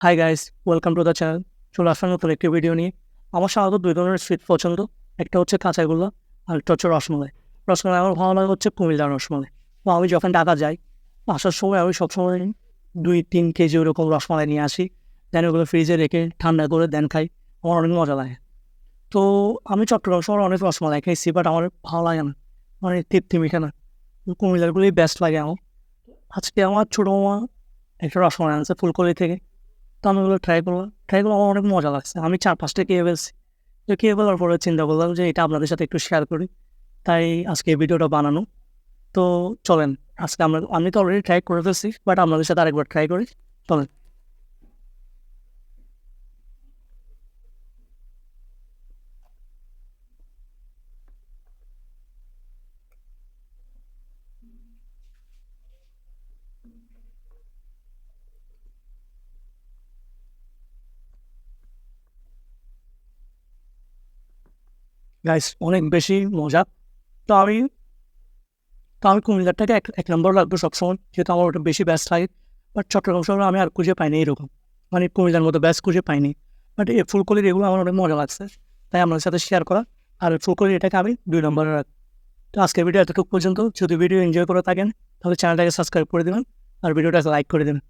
Hi guys, welcome to the channel. চলে আসলাম নতুন একটি ভিডিও নিয়ে। আমার সাধারণত দুই ধরনের সুইট পছন্দ। একটা হচ্ছে কাঁচাগোল্লা আর একটা হচ্ছে রসমালাই। রসমালাই আমার ভালো লাগে হচ্ছে কুমিল্লার রসমালাই। তো আমি যখন ঢাকা যাই, আসার সময় আমি সবসময় 2-3 কেজি ওরকম রসমালাই নিয়ে আসি। দেন ওগুলো ফ্রিজে রেখে ঠান্ডা করে দেন খাই। আমার অনেক মজা লাগে। তো আমি চট্টগ্রাম শহরে অনেক রসমালাই খাইছি, বাট আমার ভালো লাগে না, মানে তৃপ্তি মিঠে না। কুমিল্লারগুলোই বেস্ট লাগে আমার। আজকে আমার ছোটো মামা একটা রসমালাই আনছে ফুলকলি থেকে। তো আমি ওগুলো ট্রাই করলাম, আমার অনেক মজা লাগছে। আমি 4-5টা খেয়ে ফেলছি। তো খেয়ে ফেলার পরে চিন্তা করলাম যে এটা আপনাদের সাথে একটু শেয়ার করি। তাই আজকে এই ভিডিওটা বানানো। তো চলেন, আজকে আমি তো অলরেডি ট্রাই করে ফেলছি, বাট আপনাদের সাথে আরেকবার ট্রাই করি। চলেন। গাইস, অনেক বেশি মজা। তো আমি তো আমি কুমিল্লারটাকে এক এক নম্বর রাখবো সবসময়, যেহেতু আমার ওটা বেশি ব্যস্ত লাগে। বাট চট্টগ্রাম শহরে আমি আর খুঁজে পাইনি এরকম, মানে কুমিল্লার মতো ব্যস্ত খুঁজে পাইনি। বাট এই ফুলকলির এগুলো আমার অনেক মজা লাগছে, তাই আপনাদের সাথে শেয়ার করা। আর ফুলকলির এটাকে আমি 2 নম্বরে রাখবো। তো আজকের ভিডিও এতটুকু পর্যন্ত। যদি ভিডিও এনজয় করে থাকেন তাহলে চ্যানেলটাকে সাবস্ক্রাইব করে দেবেন আর ভিডিওটাকে লাইক করে দেবেন।